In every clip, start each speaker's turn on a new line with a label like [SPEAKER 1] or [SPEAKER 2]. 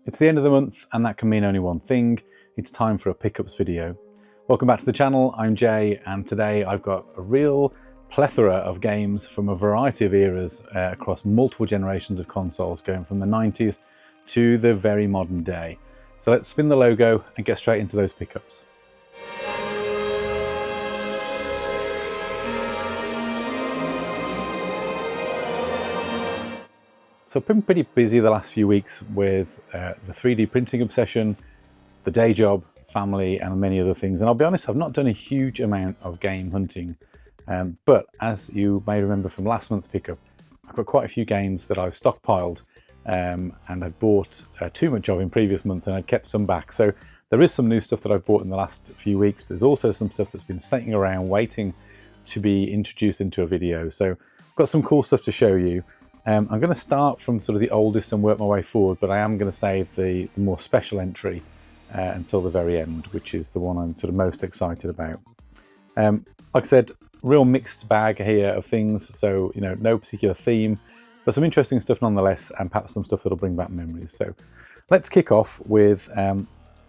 [SPEAKER 1] It's the end of the month, and that can mean only one thing. It's time for a pickups video. Welcome back to the channel, I'm Jay, and today I've got a real plethora of games from a variety of eras across multiple generations of consoles, going from the 90s to the very modern day. So let's spin the logo and get straight into those pickups. So I've been pretty busy the last few weeks with the 3D printing obsession, the day job, family, and many other things. And I'll be honest, I've not done a huge amount of game hunting. But as you may remember from last month's pickup, I've got quite a few games that I've stockpiled and I bought too much of in previous months, and I'd kept some back. So there is some new stuff that I've bought in the last few weeks, but there's also some stuff that's been sitting around waiting to be introduced into a video. So I've got some cool stuff to show you. I'm going to start from sort of the oldest and work my way forward, but I am going to save the more special entry until the very end, which is the one I'm sort of most excited about. Like I said, real mixed bag here of things, so no particular theme, but some interesting stuff nonetheless, and perhaps some stuff that'll bring back memories. So let's kick off with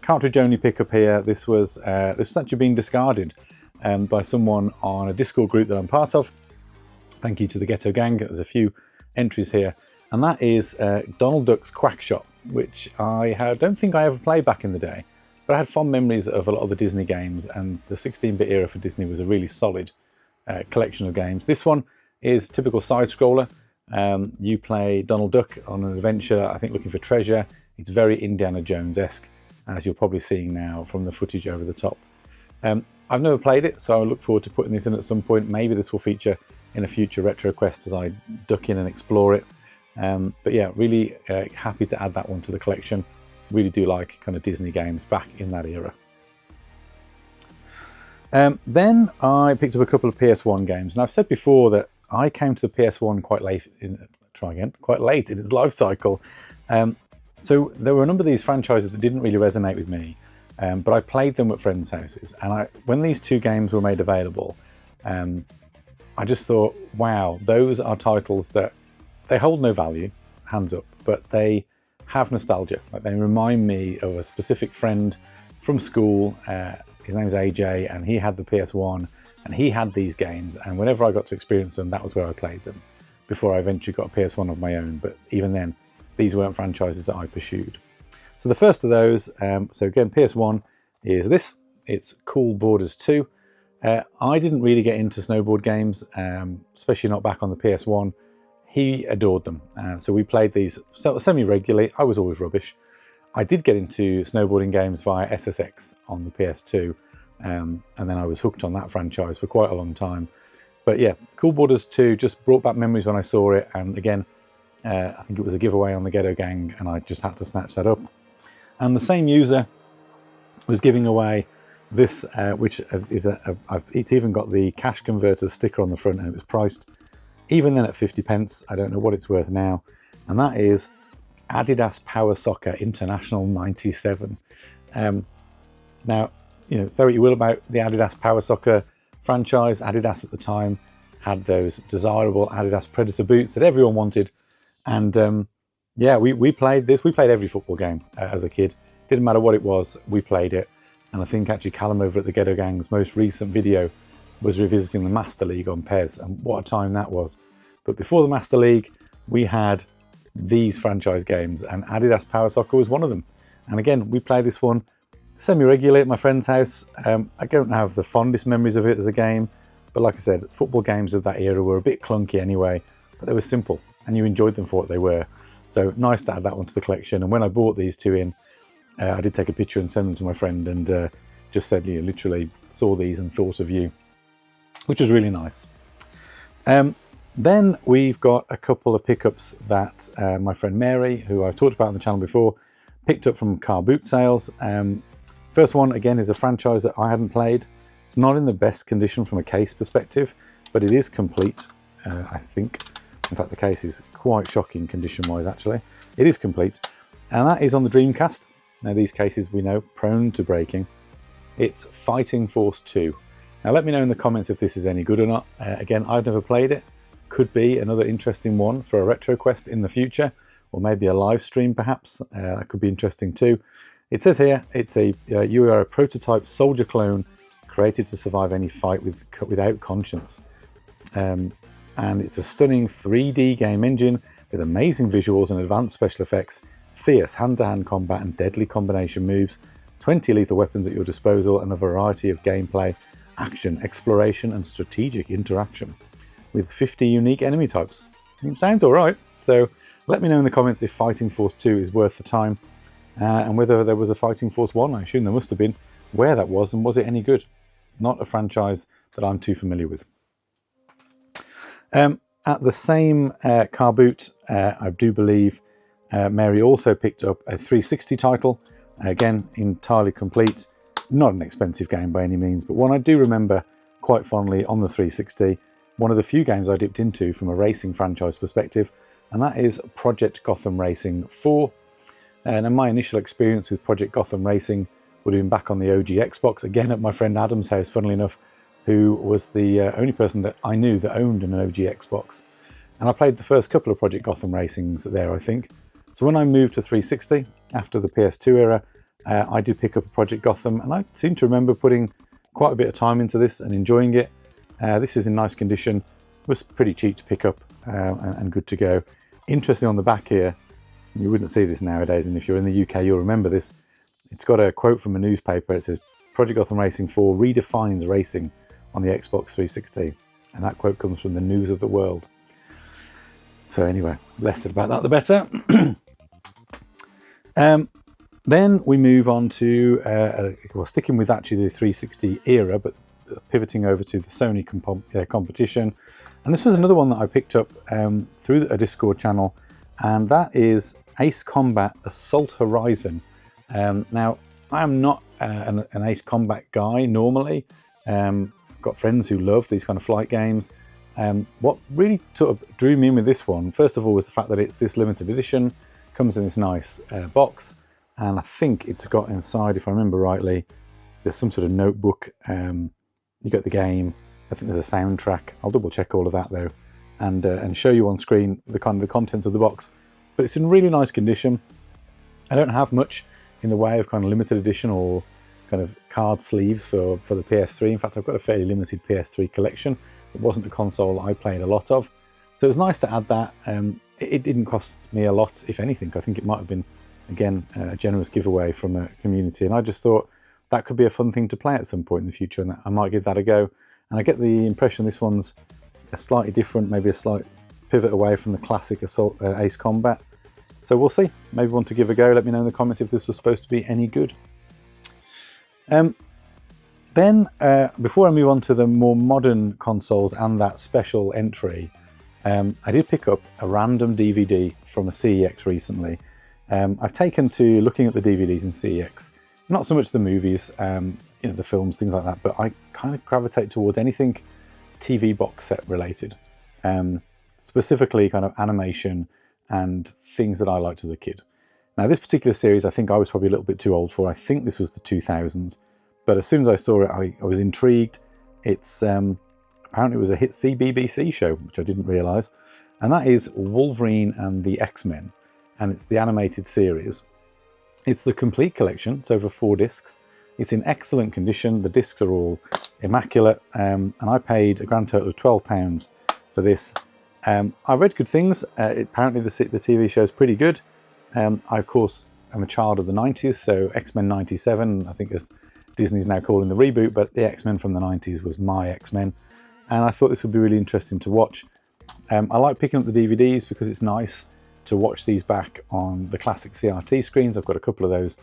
[SPEAKER 1] cartridge only pickup here. This was actually being discarded by someone on a Discord group that I'm part of. Thank you to the Ghetto Gang. There's a few entries here, and that is Donald Duck's Quack Shop, which I don't think I ever played back in the day, but I had fond memories of a lot of the Disney games, and the 16-bit era for Disney was a really solid collection of games. This one is typical side-scroller. You play Donald Duck on an adventure, I think looking for treasure. It's very Indiana Jones-esque, as you're probably seeing now from the footage over the top. I've never played it, so I look forward to putting this in at some point. Maybe this will feature in a future retro quest as I duck in and explore it. But yeah, really happy to add that one to the collection. Really do like kind of Disney games back in that era. Then I picked up a couple of PS1 games, and I've said before that I came to the PS1 quite late in its life cycle. So there were a number of these franchises that didn't really resonate with me, but I played them at friends' houses, and when these two games were made available, I just thought, wow, those are titles that they hold no value, hands up, but they have nostalgia. Like, they remind me of a specific friend from school. His name's AJ, and he had the PS1, and he had these games, and whenever I got to experience them, that was where I played them, before I eventually got a PS1 of my own. But even then, these weren't franchises that I pursued. So the first of those, so again, PS1 is this. It's Cool Boarders 2. I didn't really get into snowboard games, especially not back on the PS1. He adored them, so we played these semi-regularly. I was always rubbish. I did get into snowboarding games via SSX on the PS2, and then I was hooked on that franchise for quite a long time. But yeah, Cool Boarders 2 just brought back memories when I saw it, and again, I think it was a giveaway on the Ghetto Gang, and I just had to snatch that up. And the same user was giving away this, which is it's even got the cash converter sticker on the front, and it was priced even then at 50 pence. I don't know what it's worth now, and that is Adidas Power Soccer International 97. Now, say what you will about the Adidas Power Soccer franchise. Adidas at the time had those desirable Adidas Predator boots that everyone wanted, and yeah, we played this. We played every football game as a kid. Didn't matter what it was, we played it. And I think actually Callum over at the Ghetto Gang's most recent video was revisiting the Master League on PES, and what a time that was. But before the Master League, we had these franchise games, and Adidas Power Soccer was one of them. And again, we played this one semi-regularly at my friend's house. I don't have the fondest memories of it as a game, but like I said, football games of that era were a bit clunky anyway, but they were simple, and you enjoyed them for what they were. So nice to add that one to the collection. And when I bought these two in, I did take a picture and send them to my friend, and just said, literally saw these and thought of you, which was really nice. Then we've got a couple of pickups that my friend Mary, who I've talked about on the channel before, picked up from car boot sales. First one, again, is a franchise that I hadn't played. It's not in the best condition from a case perspective, but it is complete, I think. In fact, the case is quite shocking condition-wise, actually. It is complete, and that is on the Dreamcast. Now, these cases, we know, prone to breaking. It's Fighting Force 2. Now, let me know in the comments if this is any good or not. Again, I've never played it. Could be another interesting one for a retro quest in the future, or maybe a live stream perhaps. That could be interesting too. It says here, you are a prototype soldier clone created to survive any fight without conscience. And it's a stunning 3D game engine with amazing visuals and advanced special effects, fierce hand-to-hand combat and deadly combination moves, 20 lethal weapons at your disposal, and a variety of gameplay, action, exploration and strategic interaction with 50 unique enemy types. Sounds alright, so let me know in the comments if Fighting Force 2 is worth the time, and whether there was a Fighting Force 1, I assume there must have been, where that was and was it any good. Not a franchise that I'm too familiar with. At the same car boot, I do believe Mary also picked up a 360 title, again entirely complete, not an expensive game by any means, but one I do remember quite fondly on the 360, one of the few games I dipped into from a racing franchise perspective, and that is Project Gotham Racing 4. And my initial experience with Project Gotham Racing would have been back on the OG Xbox, again at my friend Adam's house, funnily enough, who was the only person that I knew that owned an OG Xbox. And I played the first couple of Project Gotham Racings there, I think. So when I moved to 360, after the PS2 era, I did pick up a Project Gotham, and I seem to remember putting quite a bit of time into this and enjoying it. This is in nice condition, was pretty cheap to pick up and good to go. Interesting on the back here, you wouldn't see this nowadays, and if you're in the UK you'll remember this. It's got a quote from a newspaper. It says, "Project Gotham Racing 4 redefines racing on the Xbox 360. And that quote comes from the News of the World. So anyway, less said about that the better. Then we move on to, sticking with actually the 360 era, but pivoting over to the Sony competition. And this was another one that I picked up through a Discord channel, and that is Ace Combat Assault Horizon. Now, I am not an Ace Combat guy normally. I've got friends who love these kind of flight games. What really sort of drew me in with this one, first of all, was the fact that it's this limited edition, comes in this nice box, and I think it's got inside, if I remember rightly, there's some sort of notebook. You get the game. I think there's a soundtrack. I'll double check all of that though, and show you on screen the contents of the box. But it's in really nice condition. I don't have much in the way of kind of limited edition or kind of card sleeves for the PS3. In fact, I've got a fairly limited PS3 collection. It wasn't a console I played a lot of, so it was nice to add that. It didn't cost me a lot, if anything. I think it might have been, again, a generous giveaway from a community, and I just thought that could be a fun thing to play at some point in the future, and I might give that a go. And I get the impression this one's a slightly different, maybe a slight pivot away from the classic Ace Combat. So we'll see. Maybe want to give a go. Let me know in the comments if this was supposed to be any good. Then, before I move on to the more modern consoles and that special entry, I did pick up a random DVD from a CEX recently. I've taken to looking at the DVDs in CEX, not so much the movies, the films, things like that, but I kind of gravitate towards anything TV box set related, specifically kind of animation and things that I liked as a kid. Now, this particular series, I think I was probably a little bit too old for. I think this was the 2000s, but as soon as I saw it, I was intrigued. It's apparently it was a hit CBBC show, which I didn't realise, and that is Wolverine and the X-Men, and it's the animated series. It's the complete collection. It's over 4 discs. It's in excellent condition. The discs are all immaculate, and I paid a grand total of £12 for this. I read good things. Apparently the TV show is pretty good. I, of course, am a child of the 90s, so X-Men 97, I think as Disney's now calling the reboot, but the X-Men from the 90s was my X-Men, and I thought this would be really interesting to watch. I like picking up the DVDs because it's nice to watch these back on the classic CRT screens. I've got a couple of those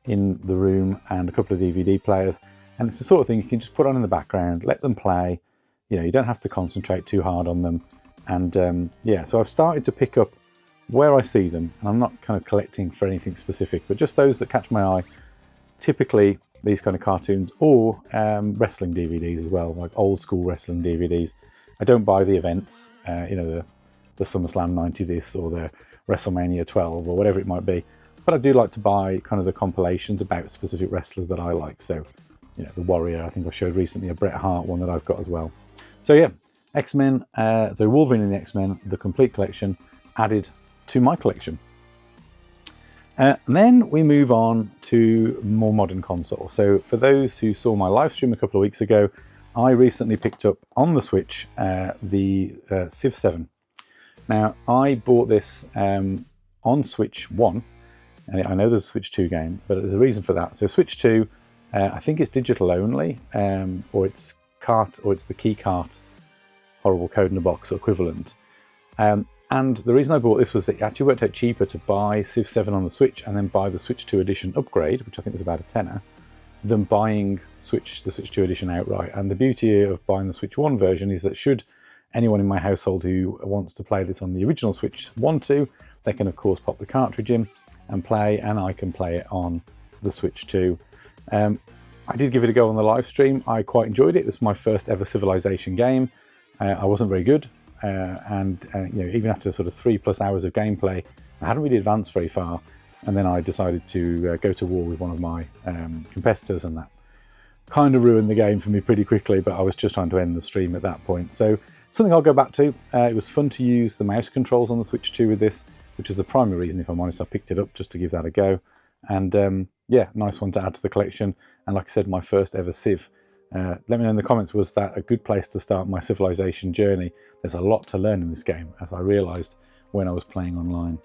[SPEAKER 1] in the room and a couple of DVD players, and it's the sort of thing you can just put on in the background, let them play. You don't have to concentrate too hard on them. And yeah, so I've started to pick up where I see them, and I'm not kind of collecting for anything specific, but just those that catch my eye. Typically these kind of cartoons, or wrestling DVDs as well, like old school wrestling DVDs. I don't buy the events, the SummerSlam 90 this or the WrestleMania 12 or whatever it might be, but I do like to buy kind of the compilations about specific wrestlers that I like. So, the Warrior, I think I showed recently a Bret Hart one that I've got as well. So yeah, X-Men, so Wolverine and the X-Men, the complete collection, added to my collection. And then we move on to more modern consoles. So for those who saw my live stream a couple of weeks ago, I recently picked up on the Switch the Civ 7. Now, I bought this on Switch 1, and I know there's a Switch 2 game, but there's a reason for that. So Switch 2, I think it's digital only, or it's the key cart, horrible code in a box equivalent. And the reason I bought this was that it actually worked out cheaper to buy Civ 7 on the Switch and then buy the Switch 2 edition upgrade, which I think was about a tenner, than buying the Switch 2 edition outright. And the beauty of buying the Switch 1 version is that should anyone in my household who wants to play this on the original Switch want to, they can of course pop the cartridge in and play, and I can play it on the Switch 2. I did give it a go on the live stream. I quite enjoyed it. It was my first ever Civilization game. I wasn't very good. Even after sort of 3+ hours of gameplay, I hadn't really advanced very far, and then I decided to go to war with one of my competitors, and that kind of ruined the game for me pretty quickly, but I was just trying to end the stream at that point. So something I'll go back to. It was fun to use the mouse controls on the Switch 2 with this, which is the primary reason, if I'm honest. I picked it up just to give that a go, and yeah, nice one to add to the collection. And like I said, my first ever Civ. Let me know in the comments, was that a good place to start my Civilization journey? There's a lot to learn in this game, as I realised when I was playing online.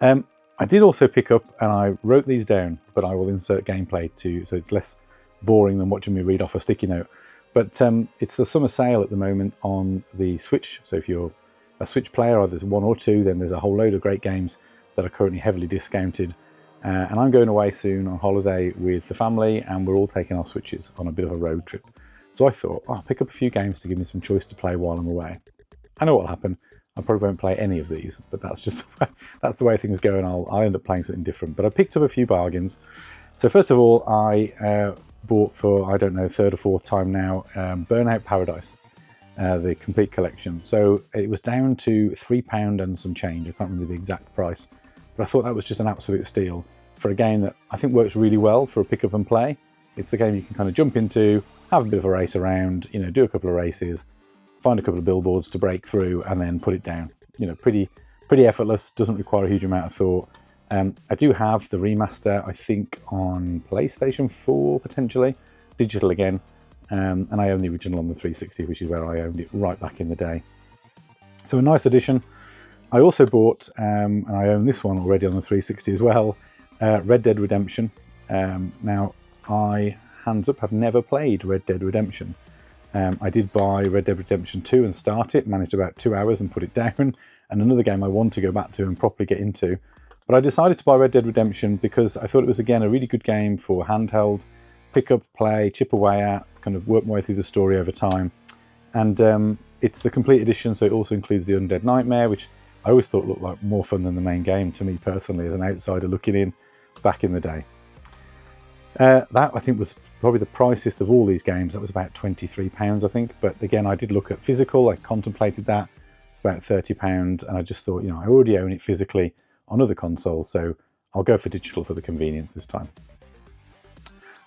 [SPEAKER 1] I did also pick up, and I wrote these down, but I will insert gameplay too, so it's less boring than watching me read off a sticky note. But it's the summer sale at the moment on the Switch, so if you're a Switch player, either 1 or 2, then there's a whole load of great games that are currently heavily discounted. And I'm going away soon on holiday with the family, and we're all taking our Switches on a bit of a road trip. So I thought, I'll pick up a few games to give me some choice to play while I'm away. I know what'll happen. I probably won't play any of these, but that's just that's the way things go, and I'll end up playing something different. But I picked up a few bargains. So first of all, I bought for, I don't know, 3rd or 4th time now, Burnout Paradise, the complete collection. So it was down to £3 and some change. I can't remember the exact price. But I thought that was just an absolute steal for a game that I think works really well for a pick up and play. It's the game you can kind of jump into, have a bit of a race around, do a couple of races, find a couple of billboards to break through, and then put it down. Pretty effortless, doesn't require a huge amount of thought. I do have the remaster, I think, on PlayStation 4, potentially, digital again, and I own the original on the 360, which is where I owned it right back in the day. So a nice addition. I also bought, and I own this one already on the 360 as well, Red Dead Redemption. Now, I, hands up, have never played Red Dead Redemption. I did buy Red Dead Redemption 2 and start it, managed about 2 hours and put it down, and another game I want to go back to and properly get into. But I decided to buy Red Dead Redemption because I thought it was, again, a really good game for handheld, pick up, play, chip away at, kind of work my way through the story over time. And it's the complete edition, so it also includes the Undead Nightmare, which I always thought looked like more fun than the main game to me personally, as an outsider looking in back in the day. That, I think, was probably the priciest of all these games. That was about £23, I think. But again, I did look at physical. I contemplated that. It's about £30, and I just thought, I already own it physically on other consoles, so I'll go for digital for the convenience this time.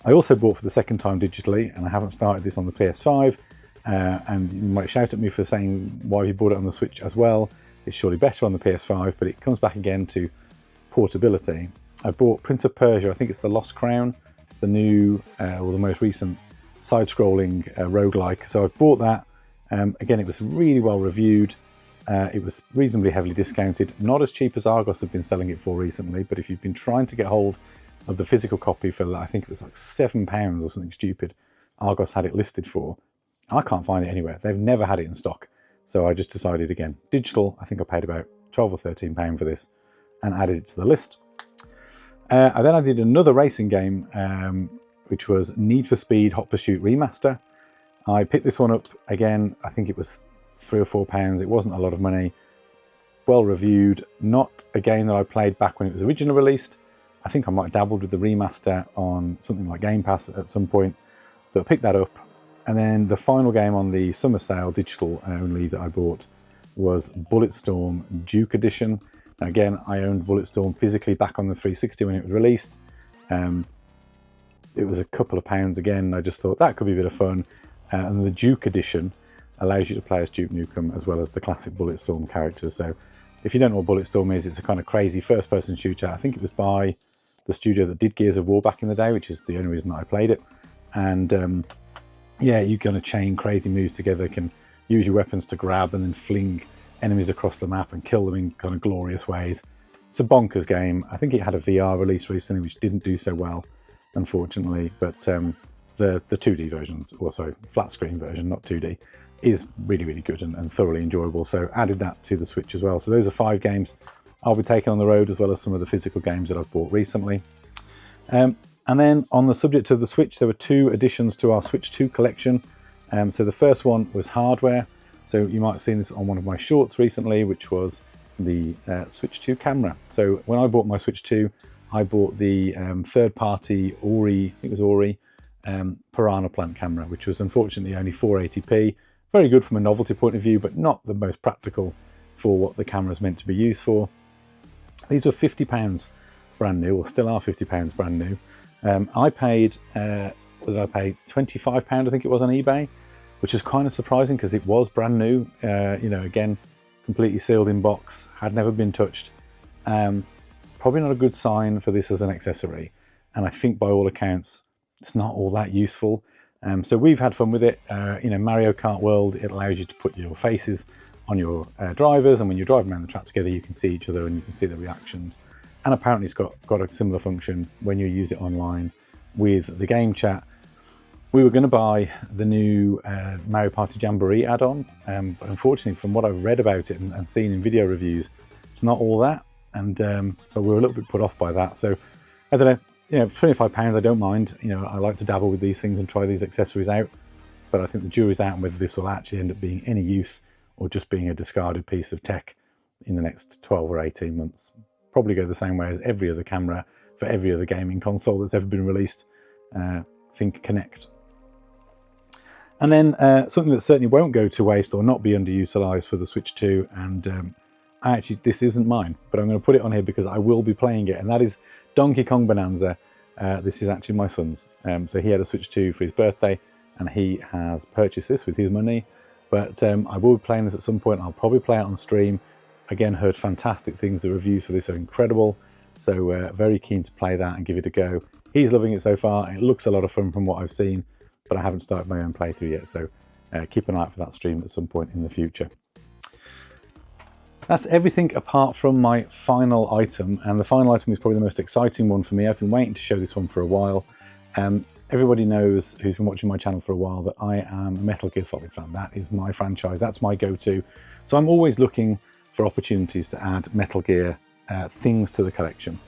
[SPEAKER 1] I also bought for the second time digitally, and I haven't started this on the PS5. And you might shout at me for saying, why have you bought it on the Switch as well? It's surely better on the PS5, but it comes back again to portability. I bought Prince of Persia. I think it's the Lost Crown. It's the new, or the most recent side-scrolling roguelike. So I've bought that. Again, it was really well reviewed. It was reasonably heavily discounted. Not as cheap as Argos have been selling it for recently, but if you've been trying to get hold of the physical copy for, I think it was like £7 or something stupid, Argos had it listed for. I can't find it anywhere. They've never had it in stock. So I just decided, again, digital. I think I paid about £12 or £13 for this and added it to the list. And then I did another racing game, which was Need for Speed Hot Pursuit Remaster. I picked this one up again. I think it was £3 or £4. It wasn't a lot of money. Well reviewed. Not a game that I played back when it was originally released. I think I might have dabbled with the remaster on something like Game Pass at some point. But I picked that up. And then the final game on the summer sale, digital only, that I bought was Bulletstorm Duke Edition. Now again, I owned Bulletstorm physically back on the 360 when it was released. It was a couple of pounds again. I just thought that could be a bit of fun. And the Duke Edition allows you to play as Duke Nukem as well as the classic Bulletstorm characters. So If you don't know what Bulletstorm is, it's a kind of crazy first-person shooter. I think it was by the studio that did Gears of War back in the day, which is the only reason that I played it. And yeah, you're going to chain crazy moves together, can use your weapons to grab and then fling enemies across the map and kill them in kind of glorious ways. It's a bonkers game. I think it had a VR release recently, which didn't do so well, unfortunately. But the 2D version, or sorry, flat screen version, not 2D, is really, really good and thoroughly enjoyable. So added that to the Switch as well. So those are 5 games I'll be taking on the road, as well as some of the physical games that I've bought recently. And then on the subject of the Switch, there were 2 additions to our Switch 2 collection. So the first one was hardware. So you might have seen this on one of my shorts recently, which was the Switch 2 camera. So when I bought my Switch 2, I bought the third-party Ori, I think it was Ori, Piranha Plant camera, which was unfortunately only 480p. Very good from a novelty point of view, but not the most practical for what the camera is meant to be used for. These were £50 brand new, or still are £50 brand new. I paid, what did I pay? £25, I think it was, on eBay, which is kind of surprising because it was brand new. You know, again, completely sealed in box, had never been touched. Probably not a good sign for this as an accessory. And I think by all accounts, it's not all that useful. So we've had fun with it. You know, Mario Kart World, it allows you to put your faces on your drivers, and when you're driving around the track together, you can see each other and you can see the reactions. And apparently it's got a similar function when you use it online with the game chat. We were going to buy the new Mario Party Jamboree add-on, but unfortunately, from what I've read about it and seen in video reviews, it's not all that. And so we were a little bit put off by that. So I don't know, you know, for £25, I don't mind. You know, I like to dabble with these things and try these accessories out. But I think the jury's out on whether this will actually end up being any use or just being a discarded piece of tech in the next 12 or 18 months. Probably go the same way as every other camera for every other gaming console that's ever been released. Think Kinect. And then something that certainly won't go to waste or not be underutilized for the Switch 2, and actually this isn't mine, but I'm going to put it on here because I will be playing it, and that is Donkey Kong Bonanza. This is actually my son's. So he had a Switch 2 for his birthday, and he has purchased this with his money. But I will be playing this at some point. I'll probably play it on stream. Again, heard fantastic things. The reviews for this are incredible. So very keen to play that and give it a go. He's loving it so far. It looks a lot of fun from what I've seen, but I haven't started my own playthrough yet. So keep an eye out for that stream at some point in the future. That's everything apart from my final item. And the final item is probably the most exciting one for me. I've been waiting to show this one for a while. Everybody knows, who's been watching my channel for a while, that I am a Metal Gear Solid fan. That is my franchise. That's my go-to. So I'm always looking for opportunities to add Metal Gear things to the collection.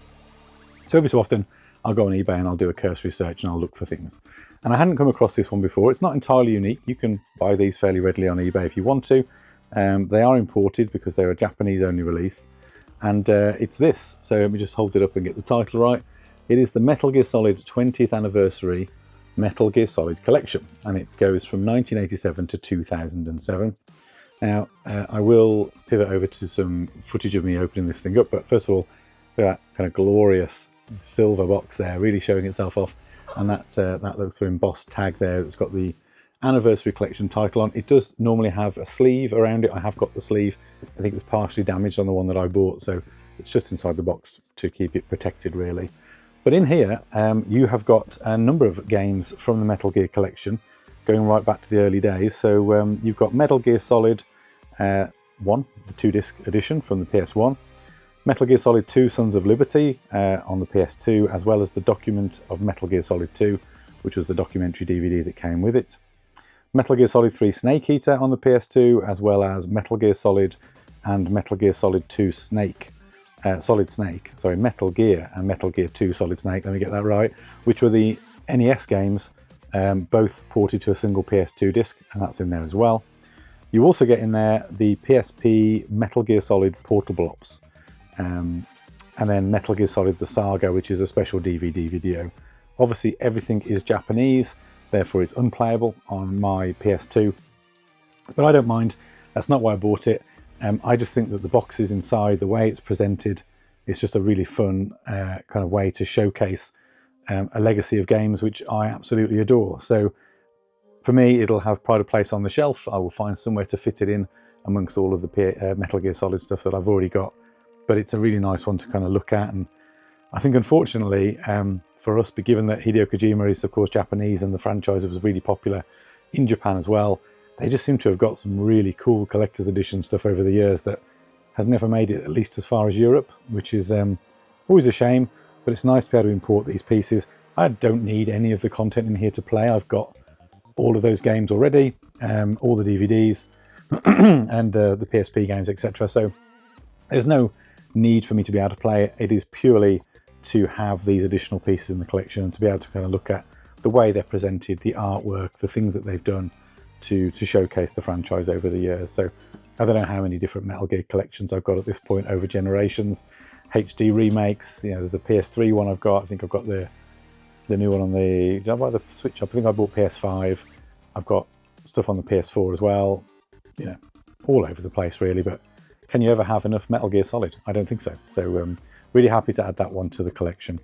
[SPEAKER 1] So every so often, I'll go on eBay and I'll do a cursory search and I'll look for things. And I hadn't come across this one before. It's not entirely unique. You can buy these fairly readily on eBay if you want to. They are imported because they're a Japanese-only release. And it's this. So let me just hold it up and get the title right. It is the Metal Gear Solid 20th Anniversary Metal Gear Solid Collection. And it goes from 1987 to 2007. Now, I will pivot over to some footage of me opening this thing up. But first of all, look at that kind of glorious silver box there, really showing itself off. And that looks for embossed tag there that's got the Anniversary Collection title on. It does normally have a sleeve around it. I have got the sleeve. I think it was partially damaged on the one that I bought, so it's just inside the box to keep it protected, really. But in here, you have got a number of games from the Metal Gear collection, going right back to the early days. So you've got Metal Gear Solid 1, the 2-disc edition from the PS1, Metal Gear Solid 2 Sons of Liberty on the PS2, as well as the document of Metal Gear Solid 2, which was the documentary DVD that came with it. Metal Gear Solid 3 Snake Eater on the PS2, as well as Metal Gear Solid and Metal Gear Solid 2 Solid Snake, sorry, Metal Gear and Metal Gear 2 Solid Snake, let me get that right, which were the NES games, both ported to a single PS2 disc, and that's in there as well. You also get in there the PSP Metal Gear Solid Portable Ops, and then Metal Gear Solid The Saga, which is a special DVD video. Obviously everything is Japanese, therefore it's unplayable on my PS2, but I don't mind. That's not why I bought it. I just think that the boxes inside, the way it's presented, it's just a really fun kind of way to showcase a legacy of games which I absolutely adore. So for me, it'll have pride of place on the shelf. I will find somewhere to fit it in amongst all of the Metal Gear Solid stuff that I've already got. But it's a really nice one to kind of look at. And I think, unfortunately, for us, but given that Hideo Kojima is, of course, Japanese and the franchise was really popular in Japan as well, they just seem to have got some really cool collector's edition stuff over the years that has never made it, at least as far as Europe, which is always a shame. But it's nice to be able to import these pieces. I don't need any of the content in here to play. I've got all of those games already, all the DVDs and the PSP games, etc. So there's no need for me to be able to play it. It is purely to have these additional pieces in the collection and to be able to kind of look at the way they're presented, the artwork, the things that they've done to showcase the franchise over the years. So I don't know how many different Metal Gear collections I've got at this point over generations. HD remakes, you know, there's a PS3 one I've got. I think I've got the new one on the, did I buy the Switch? I think I bought PS5. I've got stuff on the PS4 as well. You know, all over the place really, but can you ever have enough Metal Gear Solid? I don't think so. So really happy to add that one to the collection.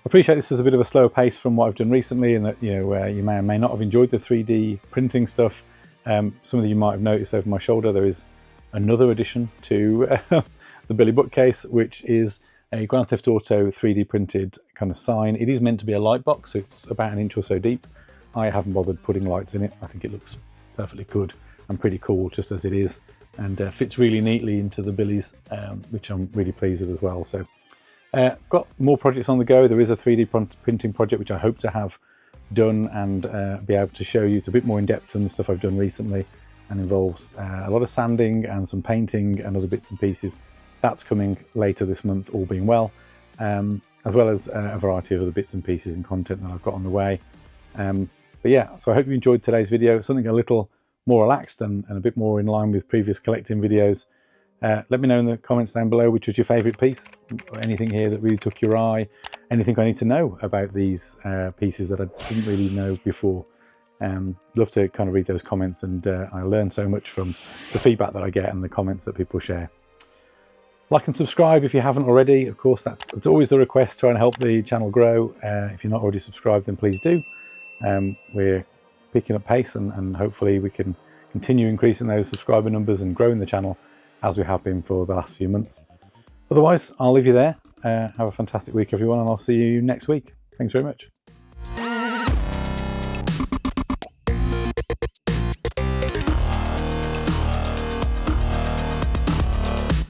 [SPEAKER 1] I appreciate this is a bit of a slower pace from what I've done recently, and that, you know, you may or may not have enjoyed the 3D printing stuff. Some of you might have noticed over my shoulder there is another addition to the Billy bookcase, which is a Grand Theft Auto 3D printed kind of sign. It is meant to be a light box, so it's about 1 inch or so deep. I haven't bothered putting lights in it. I think it looks perfectly good and pretty cool just as it is, and fits really neatly into the Billies, which I'm really pleased with as well. So got more projects on the go. There is a 3D printing project which I hope to have done and be able to show you. It's a bit more in depth than the stuff I've done recently and involves a lot of sanding and some painting and other bits and pieces. That's coming later this month, all being well, as well as a variety of other bits and pieces and content that I've got on the way. But yeah, so I hope you enjoyed today's video, something a little more relaxed and a bit more in line with previous collecting videos. Let me know in the comments down below which was your favourite piece, or anything here that really took your eye, anything I need to know about these pieces that I didn't really know before. Love to kind of read those comments, and I learn so much from the feedback that I get and the comments that people share. Like and subscribe if you haven't already. Of course, that's always the request, try and help the channel grow. If you're not already subscribed, then please do. We're picking up pace, and hopefully we can continue increasing those subscriber numbers and growing the channel as we have been for the last few months. Otherwise, I'll leave you there. Have a fantastic week, everyone, and I'll see you next week. Thanks very much.